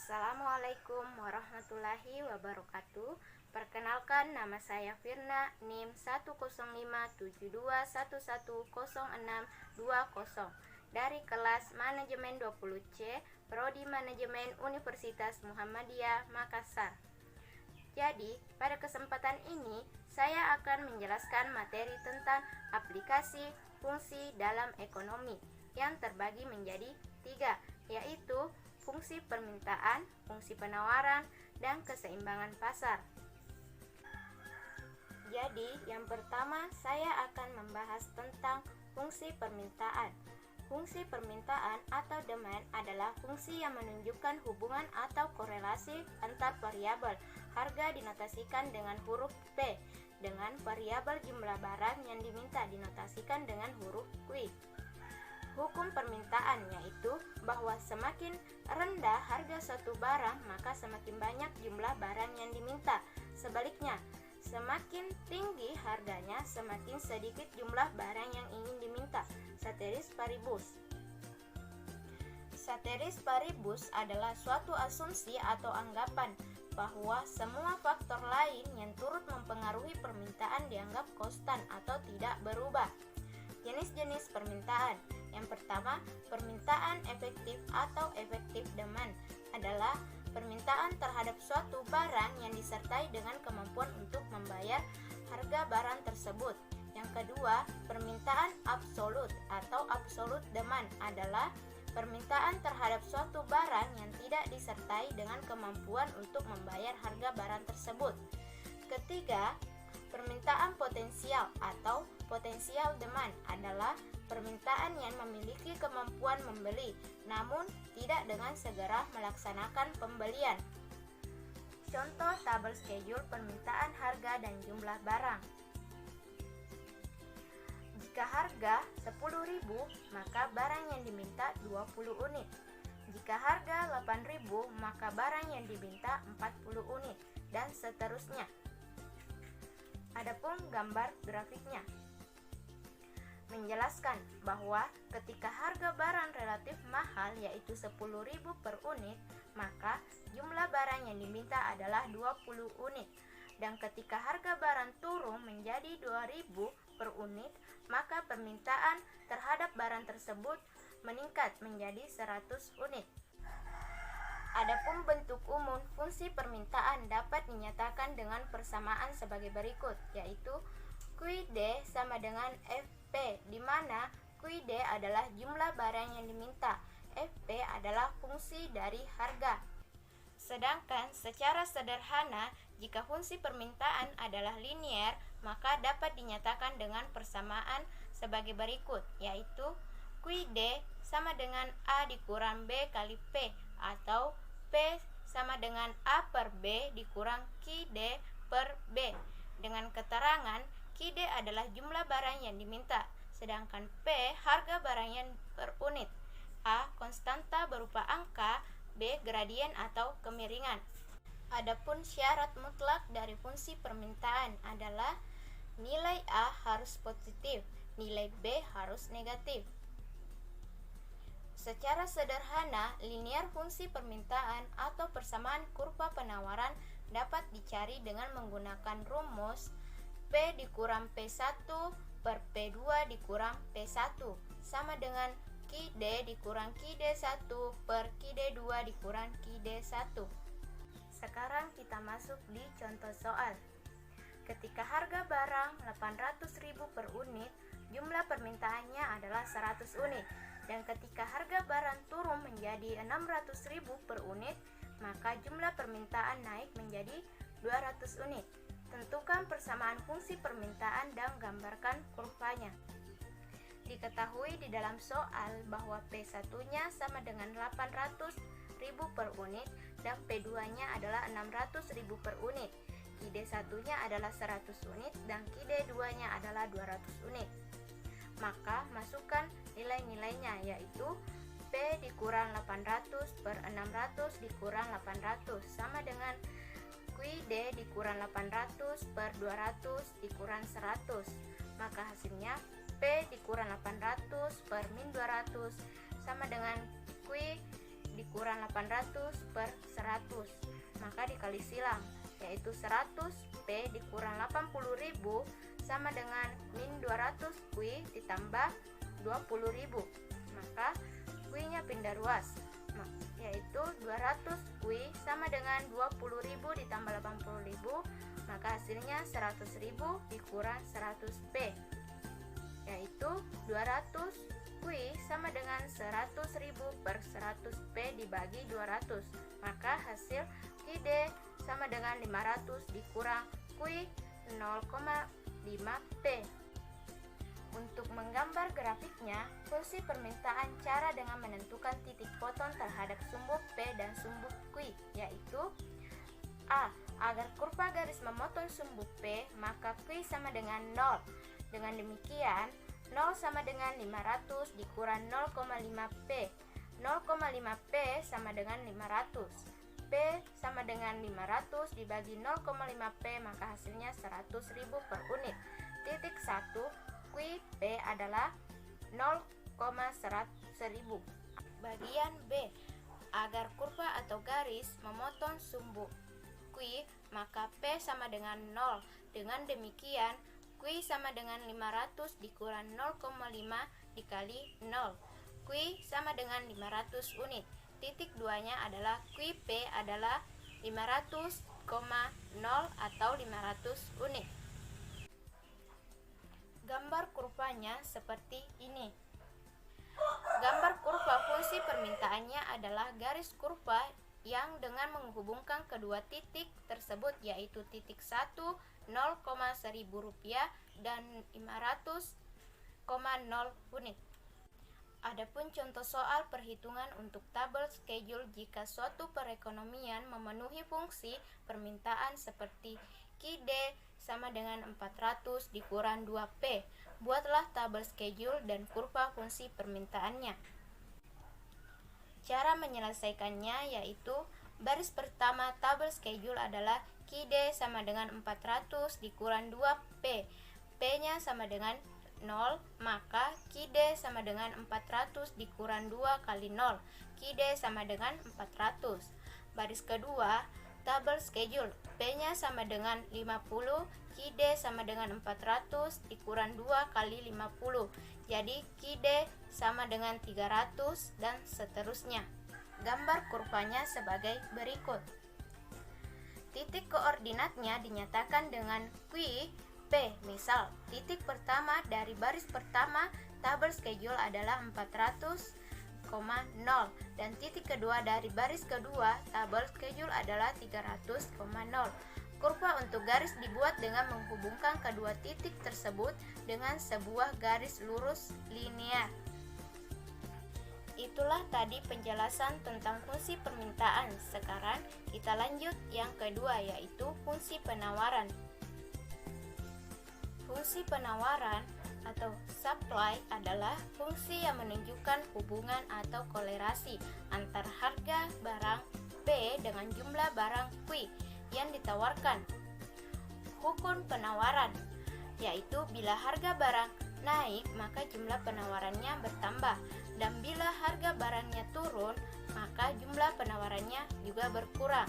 Assalamualaikum warahmatullahi wabarakatuh. Perkenalkan, nama saya Firna, NIM 10572110620 dari kelas Manajemen 20C, Prodi Manajemen Universitas Muhammadiyah Makassar. Jadi, pada kesempatan ini saya akan menjelaskan materi tentang aplikasi fungsi dalam ekonomi yang terbagi menjadi 3, yaitu fungsi permintaan, fungsi penawaran, dan keseimbangan pasar. Jadi, yang pertama saya akan membahas tentang fungsi permintaan. Fungsi permintaan atau demand adalah fungsi yang menunjukkan hubungan atau korelasi antar variabel harga dinotasikan dengan huruf P dengan variabel jumlah barang yang diminta dinotasikan dengan huruf Q. Hukum permintaan yaitu bahwa semakin rendah harga suatu barang, maka semakin banyak jumlah barang yang diminta. Sebaliknya, semakin tinggi harganya, semakin sedikit jumlah barang yang ingin diminta. Ceteris paribus. Ceteris paribus adalah suatu asumsi atau anggapan bahwa semua faktor lain yang turut mempengaruhi permintaan dianggap konstan atau tidak berubah. Jenis-jenis permintaan. Yang pertama, permintaan efektif atau efektif demand adalah permintaan terhadap suatu barang yang disertai dengan kemampuan untuk membayar harga barang tersebut. Yang kedua, permintaan absolut atau absolute demand adalah permintaan terhadap suatu barang yang tidak disertai dengan kemampuan untuk membayar harga barang tersebut. Ketiga, permintaan potensial atau potential demand adalah permintaan yang memiliki kemampuan membeli, namun tidak dengan segera melaksanakan pembelian. Contoh tabel schedule permintaan harga dan jumlah barang. Jika harga 10.000, maka barang yang diminta 20 unit. Jika harga 8.000, maka barang yang diminta 40 unit, dan seterusnya. Adapun gambar grafiknya menjelaskan bahwa ketika harga barang relatif mahal yaitu 10.000 per unit, maka jumlah barang yang diminta adalah 20 unit. Dan ketika harga barang turun menjadi 2.000 per unit, maka permintaan terhadap barang tersebut meningkat menjadi 100 unit. Adapun bentuk umum fungsi permintaan dapat dinyatakan dengan persamaan sebagai berikut, yaitu QD sama dengan FP, di mana QD adalah jumlah barang yang diminta, FP adalah fungsi dari harga. Sedangkan secara sederhana, jika fungsi permintaan adalah linier, maka dapat dinyatakan dengan persamaan sebagai berikut, yaitu QD sama dengan A dikurang B kali P, atau P sama dengan A per B dikurang QD per B, dengan keterangan QD adalah jumlah barang yang diminta, sedangkan P harga barang yang per unit, A konstanta berupa angka, B gradien atau kemiringan. Adapun syarat mutlak dari fungsi permintaan adalah nilai A harus positif, nilai B harus negatif. Secara sederhana, linear fungsi permintaan atau persamaan kurva penawaran dapat dicari dengan menggunakan rumus P dikurang P1 per P2 dikurang P1 sama dengan QD dikurang QD1 per QD2 dikurang QD1. Sekarang kita masuk di contoh soal. Ketika harga barang 800.000 per unit, jumlah permintaannya adalah 100 unit. Dan ketika harga barang turun menjadi 600.000 per unit, maka jumlah permintaan naik menjadi 200 unit. Tentukan persamaan fungsi permintaan dan gambarkan kurvanya. Diketahui di dalam soal bahwa P1-nya sama dengan 800.000 per unit dan P2-nya adalah 600.000 per unit. QD1-nya adalah 100 unit dan QD2-nya adalah 200 unit. Maka masukkan nilai-nilainya, yaitu P dikurang 800 per 600 dikurang 800 sama dengan QD dikurang 800 per 200 dikurang 100. Maka hasilnya P dikurang 800 per min 200 sama dengan Q dikurang 800 per 100, maka dikali silang, yaitu 100P dikurang 80.000 sama dengan min 200 Q ditambah 20.000, maka Q-nya pindah ruas, yaitu 200 Q sama dengan 20.000 ditambah 80.000, maka hasilnya 100.000 dikurang 100P, yaitu 200 Q sama dengan 100.000 per 100P dibagi 200, maka hasil QD sama dengan 500 dikurang Q 0,5P. Untuk menggambar grafiknya, fungsi permintaan cara dengan menentukan titik potong terhadap sumbu P dan sumbu Q, yaitu A. Agar kurva garis memotong sumbu P, maka Q sama dengan 0. Dengan demikian, 0 sama dengan 500 dikurang 0,5P. 0,5P sama dengan 500. P sama dengan 500 dibagi 0,5P, maka hasilnya 100.000 per unit. Titik 1 QP adalah 0,100.000. Bagian B. Agar kurva atau garis memotong sumbu Q, maka P sama dengan 0. Dengan demikian, Q sama dengan 500 dikurang 0,5 dikali 0. Q sama dengan 500 unit. Titik 2-nya adalah QP adalah 500,0 atau 500 unit. Gambar kurvanya seperti ini. Gambar kurva fungsi permintaannya adalah garis kurva yang dengan menghubungkan kedua titik tersebut, yaitu titik 1 0,1000 rupiah dan 500,0 unit. Adapun contoh soal perhitungan untuk tabel schedule jika suatu perekonomian memenuhi fungsi permintaan seperti QD sama dengan 400 dikurang 2P. Buatlah tabel schedule dan kurva fungsi permintaannya. Cara menyelesaikannya yaitu baris pertama tabel schedule adalah QD sama dengan 400 dikurang 2P. P-nya sama dengan 0, maka QD sama dengan 400 dikurang 2 kali 0. QD sama dengan 400. Baris kedua, tabel schedule. P-nya sama dengan 50, QD sama dengan 400 dikurang 2 kali 50. Jadi QD sama dengan 300 dan seterusnya. Gambar kurvanya sebagai berikut. Titik koordinatnya dinyatakan dengan Q P. Misal, titik pertama dari baris pertama tabel schedule adalah 400,0 dan titik kedua dari baris kedua tabel schedule adalah 300,0. Kurva untuk garis dibuat dengan menghubungkan kedua titik tersebut dengan sebuah garis lurus linear. Itulah tadi penjelasan tentang fungsi permintaan. Sekarang kita lanjut yang kedua, yaitu fungsi penawaran. Fungsi penawaran atau supply adalah fungsi yang menunjukkan hubungan atau kolerasi antar harga barang P dengan jumlah barang Q yang ditawarkan. Hukum penawaran yaitu bila harga barang naik maka jumlah penawarannya bertambah, dan bila harga barangnya turun maka jumlah penawarannya juga berkurang.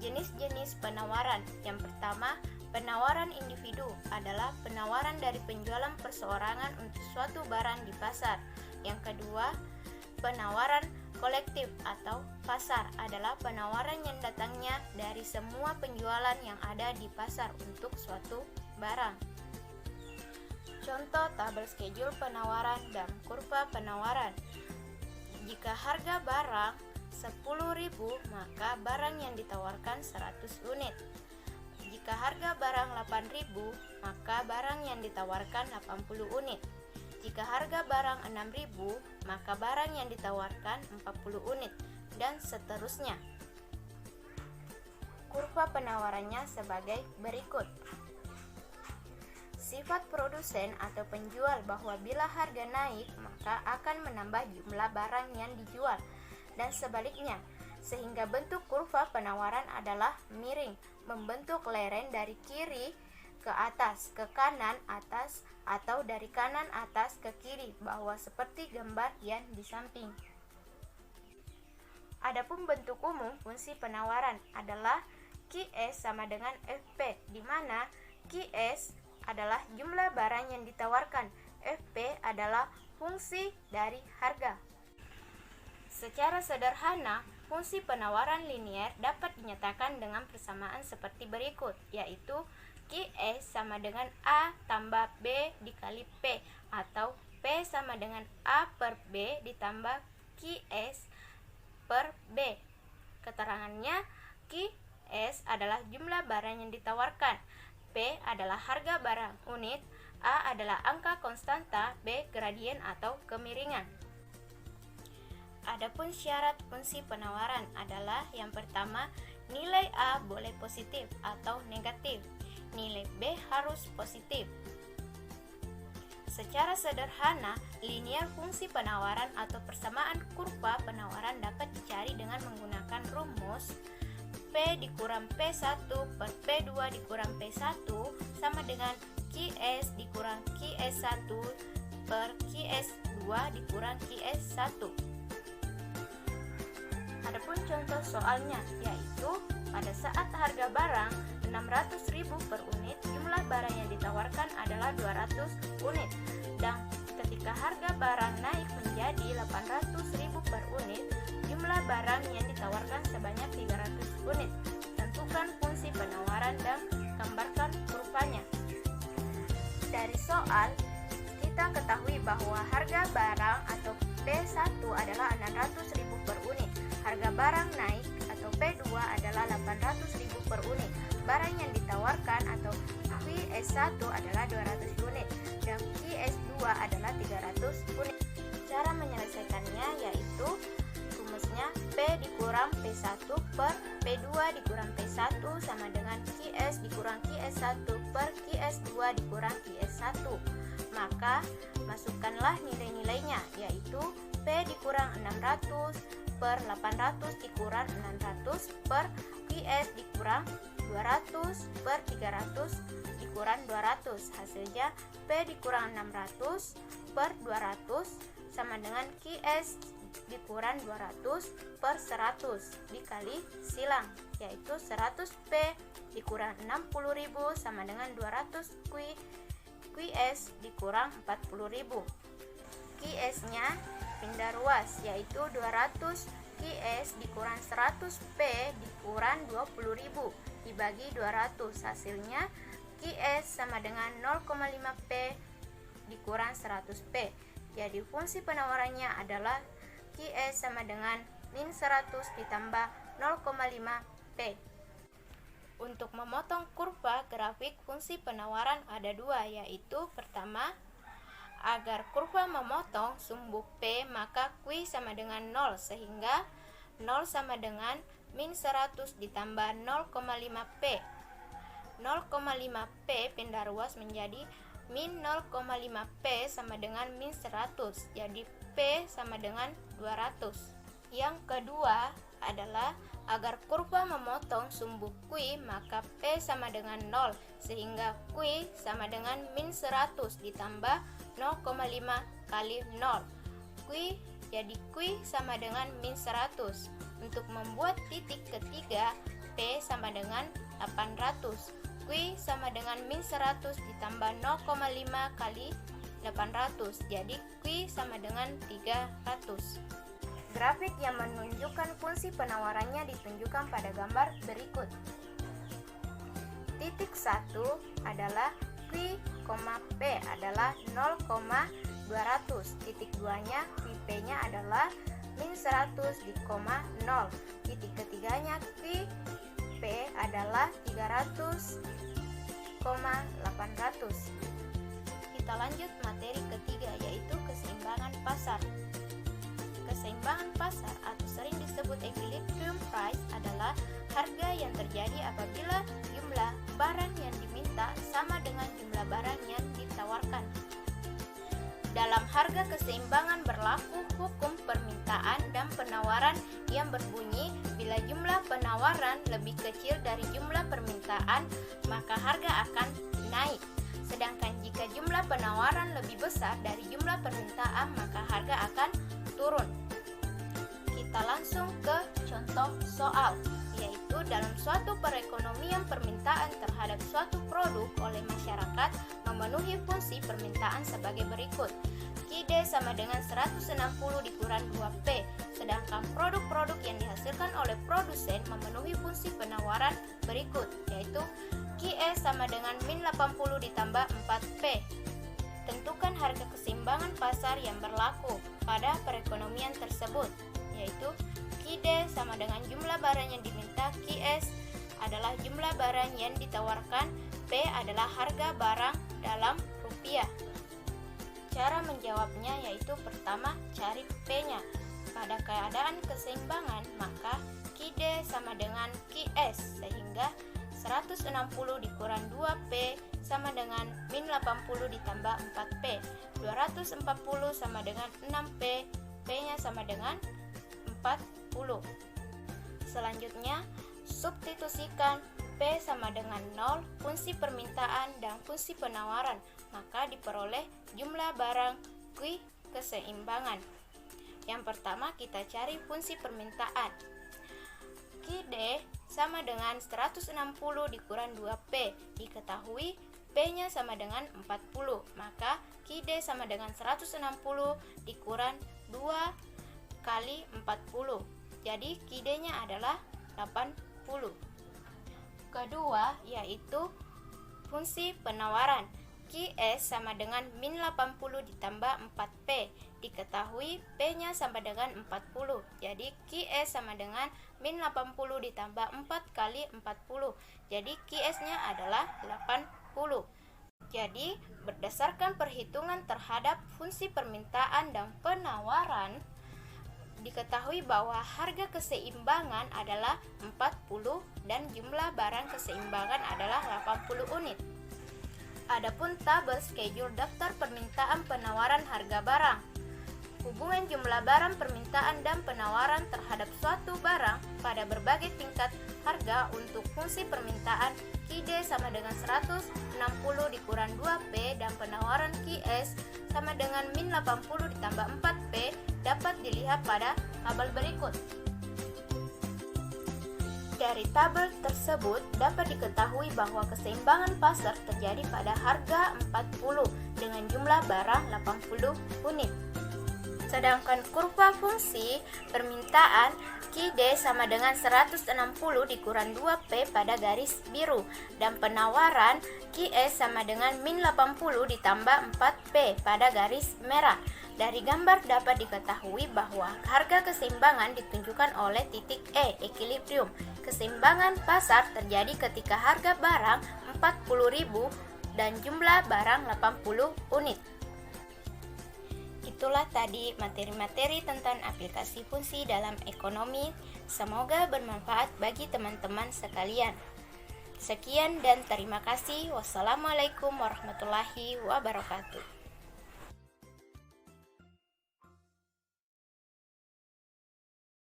Jenis-jenis penawaran. Yang pertama, penawaran individu adalah penawaran dari penjualan perseorangan untuk suatu barang di pasar. Yang kedua, penawaran kolektif atau pasar adalah penawaran yang datangnya dari semua penjualan yang ada di pasar untuk suatu barang. Contoh tabel schedule penawaran dan kurva penawaran. Jika harga barang 10.000, maka barang yang ditawarkan 100 unit. Jika harga barang 8.000, maka barang yang ditawarkan 80 unit. Jika harga barang 6.000, maka barang yang ditawarkan 40 unit, dan seterusnya. Kurva penawarannya sebagai berikut. Sifat produsen atau penjual bahwa bila harga naik, maka akan menambah jumlah barang yang dijual, dan sebaliknya, sehingga bentuk kurva penawaran adalah miring, membentuk lereng dari kiri ke atas, ke kanan atas, atau dari kanan atas ke kiri bawah seperti gambar yang di samping. Adapun bentuk umum fungsi penawaran adalah QS sama dengan FP, di mana QS adalah jumlah barang yang ditawarkan, FP adalah fungsi dari harga. Secara sederhana, fungsi penawaran linier dapat dinyatakan dengan persamaan seperti berikut, yaitu QS sama dengan A tambah B dikali P, atau P sama dengan A per B ditambah QS per B. Keterangannya, QS adalah jumlah barang yang ditawarkan, P adalah harga barang unit, A adalah angka konstanta, B gradien atau kemiringan. Adapun syarat fungsi penawaran adalah yang pertama, nilai A boleh positif atau negatif, nilai B harus positif. Secara sederhana, linear fungsi penawaran atau persamaan kurva penawaran dapat dicari dengan menggunakan rumus P dikurang P1 per P2 dikurang P1 sama dengan QS dikurang QS1 per QS2 dikurang QS1. Adapun contoh soalnya, yaitu pada saat harga barang 600.000 per unit, jumlah barang yang ditawarkan adalah 200 unit. Dan ketika harga barang naik menjadi 800.000 per unit, jumlah barang yang ditawarkan sebanyak 300 unit. Tentukan fungsi penawaran dan gambarkan kurvanya. Dari soal, kita ketahui bahwa harga barang atau P1 adalah 600.000 per unit. Harga barang naik atau P2 adalah 800.000 per unit. Barang yang ditawarkan atau QS1 adalah 200 unit dan QS2 adalah 300 unit. Cara menyelesaikannya yaitu rumusnya P dikurang P1 per P2 dikurang P1 sama dengan QS dikurang QS1 per QS2 dikurang QS1. Maka masukkanlah nilai-nilainya, yaitu P dikurang 600 per 800 dikurang 600 per QS dikurang 200 per 300 dikurang 200. Hasilnya P dikurang 600 per 200 sama dengan QS dikurang 200 per 100 dikali silang, yaitu 100P dikurang 60.000 sama dengan 200 QS dikurang 40.000. QS-nya pindah ruas, yaitu 200 QS dikurang 100P dikurang 20.000 dibagi 200. Hasilnya QS sama dengan 0,5P dikurang 100P. Jadi fungsi penawarannya adalah QS sama dengan min 100 ditambah 0,5P. Untuk memotong kurva grafik fungsi penawaran ada dua, yaitu pertama, agar kurva memotong sumbu P maka Q sama dengan 0, sehingga 0 sama dengan min 100 ditambah 0,5P. 0,5P pindah ruas menjadi min 0,5P sama dengan min 100, jadi P sama dengan 200. Yang kedua adalah agar kurva memotong sumbu Q maka P sama dengan 0, sehingga Q sama dengan min 100 ditambah 0,5 kali 0. Q jadi Q sama dengan min 100. Untuk membuat titik ketiga, P sama dengan 800. Q sama dengan min 100 ditambah 0,5 kali 800. Jadi Q sama dengan 300. Grafik yang menunjukkan fungsi penawarannya ditunjukkan pada gambar berikut. Titik 1 adalah Q, P adalah 0,200. Titik 2-nya QP-nya adalah min 100 di 0. Titik ketiganya QP adalah 300,800. Kita lanjut materi ketiga, yaitu keseimbangan pasar. Keseimbangan pasar atau sering disebut equilibrium price adalah harga yang terjadi apabila jumlah barang yang diminta sama dengan jumlah barang yang ditawarkan. Dalam harga keseimbangan berlaku hukum permintaan dan penawaran yang berbunyi bila jumlah penawaran lebih kecil dari jumlah permintaan, maka harga akan naik. Sedangkan jika jumlah penawaran lebih besar dari jumlah permintaan, maka harga akan turun. Kita langsung ke contoh soal, yaitu dalam suatu perekonomian permintaan terhadap suatu produk oleh masyarakat memenuhi fungsi permintaan sebagai berikut. QD sama dengan 160 dikurang 2P, sedangkan produk-produk yang dihasilkan oleh produsen memenuhi fungsi penawaran berikut, yaitu QS sama dengan min 80 ditambah 4P. Tentukan harga keseimbangan pasar yang berlaku pada perekonomian tersebut, yaitu QD sama dengan jumlah barang yang diminta, QS adalah jumlah barang yang ditawarkan, P adalah harga barang dalam rupiah. Cara menjawabnya yaitu pertama cari P-nya. Pada keadaan keseimbangan maka QD sama dengan QS, sehingga 160 dikurang 2P sama dengan min 80 ditambah 4P. 240 sama dengan 6P, P-nya sama dengan 40. Selanjutnya, substitusikan P sama dengan 0, fungsi permintaan dan fungsi penawaran, maka diperoleh jumlah barang Q keseimbangan. Yang pertama kita cari fungsi permintaan. QD sama dengan 160 dikurang 2P, diketahui P-nya sama dengan 40, maka QD sama dengan 160 dikurang 2 kali 40, jadi QD-nya adalah 80. Kedua yaitu fungsi penawaran. QS sama dengan min 80 ditambah 4P, diketahui P-nya sama dengan 40, jadi QS sama dengan min 80 ditambah 4 kali 40, jadi QS-nya adalah 80. Jadi berdasarkan perhitungan terhadap fungsi permintaan dan penawaran, diketahui bahwa harga keseimbangan adalah 40 dan jumlah barang keseimbangan adalah 80 unit. Adapun tabel schedule daftar permintaan penawaran harga barang. Hubungan jumlah barang permintaan dan penawaran terhadap suatu barang pada berbagai tingkat harga untuk fungsi permintaan QD sama dengan 160 dikurang 2P dan penawaran QS sama dengan min 80 ditambah 4P dapat dilihat pada tabel berikut. Dari tabel tersebut dapat diketahui bahwa keseimbangan pasar terjadi pada harga 40 dengan jumlah barang 80 unit. Sedangkan kurva fungsi permintaan QD sama dengan 160 dikurang 2P pada garis biru dan penawaran QS sama dengan min 80 ditambah 4P pada garis merah. Dari gambar dapat diketahui bahwa harga keseimbangan ditunjukkan oleh titik E, equilibrium. Keseimbangan pasar terjadi ketika harga barang 40.000 dan jumlah barang 80 unit. Itulah tadi materi-materi tentang aplikasi fungsi dalam ekonomi. Semoga bermanfaat bagi teman-teman sekalian. Sekian dan terima kasih. Wassalamualaikum warahmatullahi wabarakatuh.